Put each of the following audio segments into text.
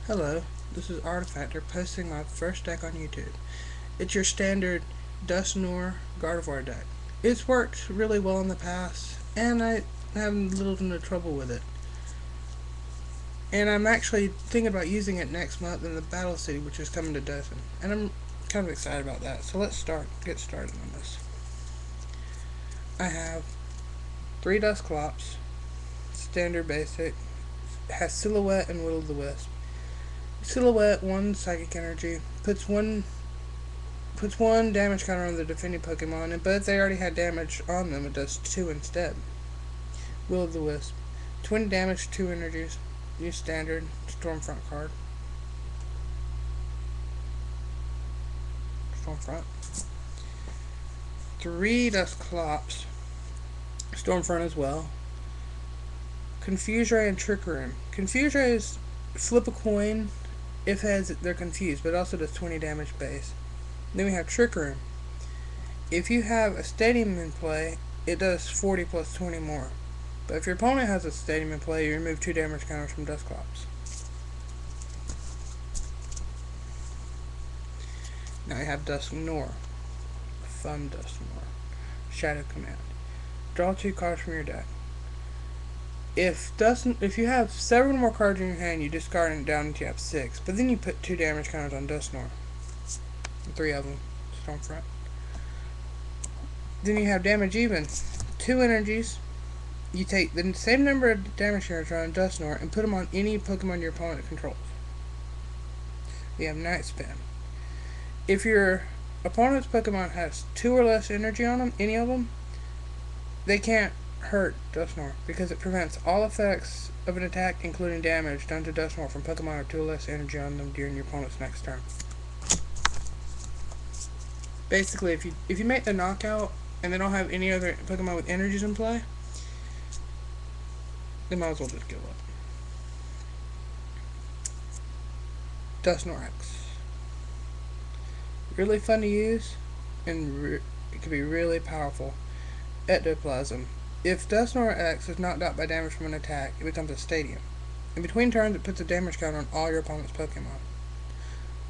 Hello, this is Artifactor posting my first deck on YouTube. It's your standard Dusknoir Gardevoir deck. It's worked really well in the past, and I have little to no trouble with it. And I'm actually thinking about using it next month in the Battle City, which is coming to Dothan. And I'm kind of excited about that. So let's get started on this. I have 3 Duskclops, standard basic, has Silhouette and Will-o'-the-Wisp. Silhouette, 1 Psychic Energy, puts one damage counter on the defending Pokemon, but if they already had damage on them, it does 2 instead. Will-o'-the-Wisp, 20 damage, 2 energies, new standard, Stormfront card. Stormfront. 3 Dusclops, Stormfront as well. Confuse Ray and Trick Room. Confuse Ray is flip a coin if they're confused, but it also does 20 damage base. Then we have Trick Room. If you have a stadium in play, it does 40 plus 20 more. But if your opponent has a stadium in play, you remove 2 damage counters from Dusclops. Now you have Dusknoir. Fun Dusknoir. Shadow Command. Draw 2 cards from your deck. If you have several more cards in your hand, you discard it down until you have 6. But then you put 2 damage counters on Dusknoir. 3 of them. Stormfront. Then you have damage even. 2 energies. You take the same number of damage counters on Dusknoir and put them on any Pokemon your opponent controls. We have Night Spin. If your opponent's Pokemon has 2 or less energy on them, any of them, they can't hurt Dusknoir because it prevents all effects of an attack, including damage, done to Dusknoir from Pokemon with 2 or less energy on them during your opponent's next turn. Basically, if you make the knockout and they don't have any other Pokemon with energies in play, they might as well just give up. Dusknoir X. Really fun to use, and it can be really powerful. Ectoplasm. If Dusknoir X is knocked out by damage from an attack, it becomes a stadium. In between turns, it puts a damage counter on all your opponent's Pokemon.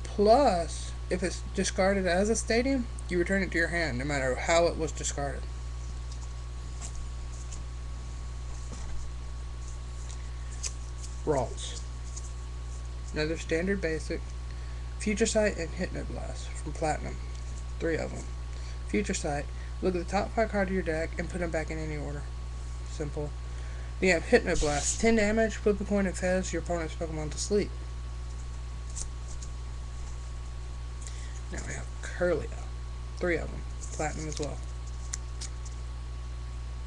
Plus, if it's discarded as a stadium, you return it to your hand, no matter how it was discarded. Ralts. Another standard basic. Future Sight and Hypnoblast from Platinum. 3 of them. Future Sight. Look at the top 5 cards of your deck and put them back in any order. Simple. Then you have Hypnoblast. 10 damage, flip a coin and fez your opponent's Pokemon to sleep. Now we have Curlia. 3 of them. Platinum as well.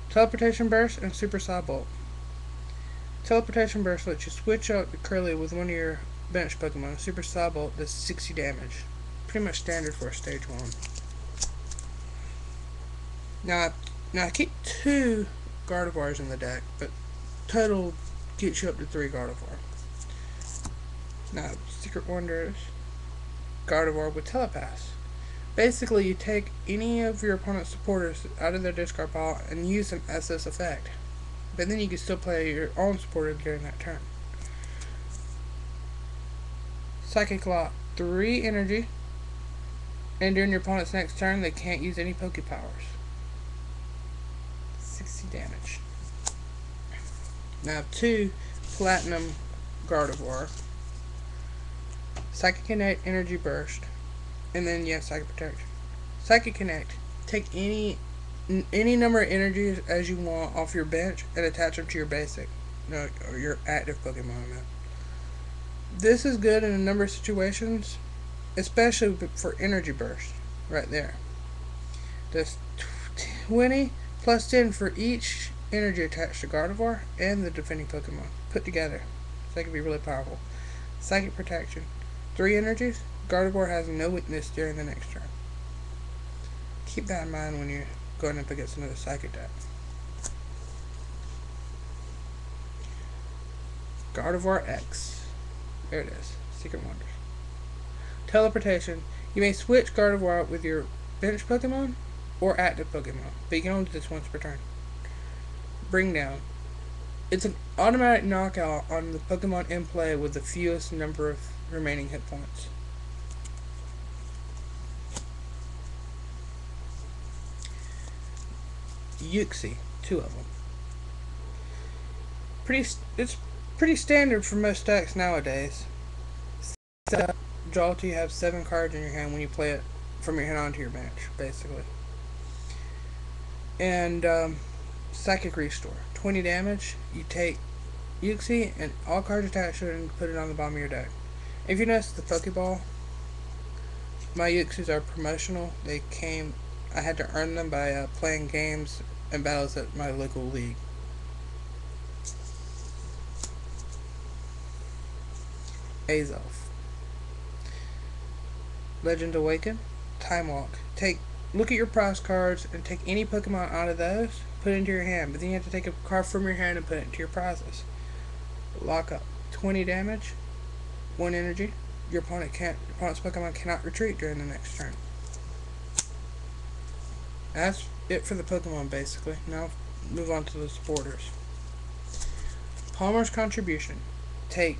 Teleportation Burst and Super Psybolt. Teleportation Burst lets you switch out the Curlia with one of your bench Pokemon. Super Psybolt does 60 damage. Pretty much standard for a stage 1. Now I keep 2 Gardevoirs in the deck, but total gets you up to 3 Gardevoir. Now, Secret Wonders, Gardevoir with Telepass. Basically, you take any of your opponent's supporters out of their discard pile and use them as this effect. But then you can still play your own supporter during that turn. Psychic Lock, 3 energy, and during your opponent's next turn, they can't use any Poke Powers. 60 damage. Now I have 2 Platinum Gardevoir. Psychic Connect, Energy Burst, and then you have Psychic Protection. Psychic Connect. Take any number of energies as you want off your bench and attach them to your basic, or your active Pokemon. This is good in a number of situations, especially for Energy Burst, right there. Does 20 plus 10 for each energy attached to Gardevoir and the defending Pokemon put together. So that can be really powerful. Psychic Protection. 3 energies. Gardevoir has no weakness during the next turn. Keep that in mind when you're going up against another Psychic deck. Gardevoir X. There it is. Secret Wonders. Teleportation. You may switch Gardevoir with your bench Pokemon or active Pokemon, but you can only do this once per turn. Bring Down. It's an automatic knockout on the Pokemon in play with the fewest number of remaining hit points. Uxie, 2 of them. It's pretty standard for most decks nowadays. Draw to you have 7 cards in your hand when you play it from your hand onto your bench, basically. And Psychic Restore, 20 damage. You take Uxie and all cards attached to it and put it on the bottom of your deck. If you notice the Pokeball, my Uxies are promotional. I had to earn them by playing games and battles at my local league. Azelf. Legend Awaken, Time Walk. Look at your prize cards and take any Pokemon out of those, put it into your hand, but then you have to take a card from your hand and put it into your prizes. Lock up. 20 damage, 1 energy. Your opponent's Pokemon cannot retreat during the next turn. That's it for the Pokemon, basically. Now move on to the supporters. Palmer's Contribution. Take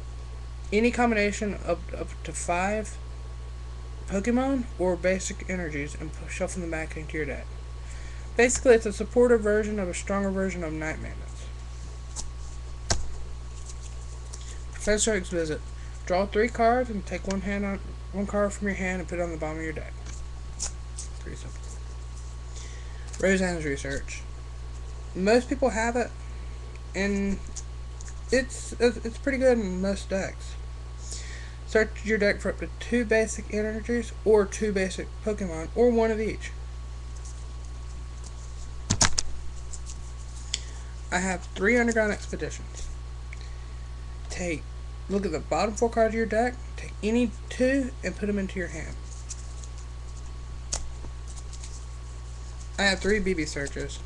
any combination of up to 5 Pokemon or basic energies and shuffle them back into your deck. Basically, it's a supportive version of a stronger version of Night Maidens. Professor Oak's Visit. Draw 3 cards and take one card from your hand and put it on the bottom of your deck. Pretty simple. Roseanne's Research. Most people have it, and it's pretty good in most decks. Search your deck for up to 2 basic energies or 2 basic Pokemon, or 1 of each. I have 3 Underground Expeditions. Look at the bottom 4 cards of your deck, take any 2 and put them into your hand. I have 3 BB Searches.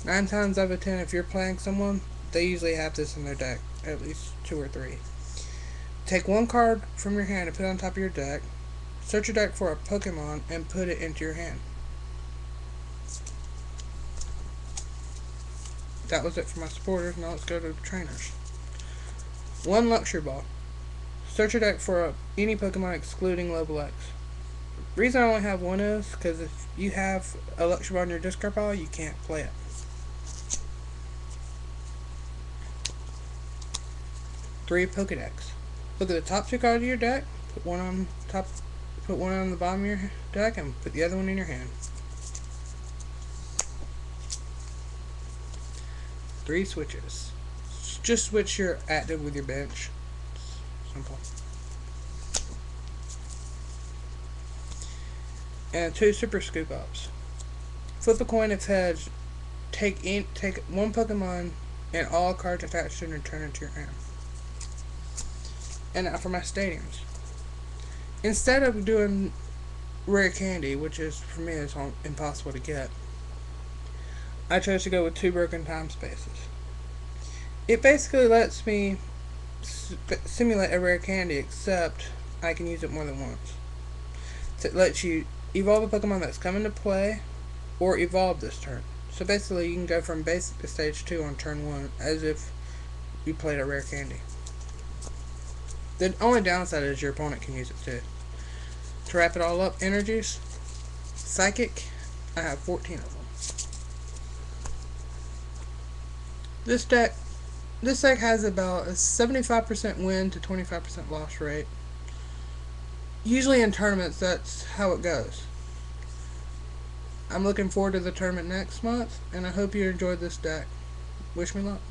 9 times out of 10, if you're playing someone, they usually have this in their deck, at least 2 or 3. Take 1 card from your hand and put it on top of your deck. Search your deck for a Pokemon and put it into your hand. That was it for my supporters. Now let's go to the trainers. 1 Luxury Ball. Search your deck for any Pokemon excluding Lobolex. The reason I only have 1 is because if you have a Luxury Ball in your discard pile, you can't play it. 3 Pokedex. Look at the top 2 cards of your deck, put one on the bottom of your deck, and put the other one in your hand. 3 switches. Just switch your active with your bench. Simple. And 2 Super Scoop Ups. Flip a coin if heads. Take 1 Pokemon and all cards attached to it and turn it into your hand. And now for my stadiums. Instead of doing rare candy, which is for me is impossible to get, I chose to go with 2 broken time spaces. It basically lets me simulate a rare candy, except I can use it more than once. It lets you evolve a Pokemon that's come into play, or evolve this turn. So basically, you can go from basic to stage 2 on turn 1 as if you played a rare candy. The only downside is your opponent can use it too. To wrap it all up, energies. Psychic, I have 14 of them. This deck has about a 75% win to 25% loss rate. Usually in tournaments, that's how it goes. I'm looking forward to the tournament next month, and I hope you enjoyed this deck. Wish me luck.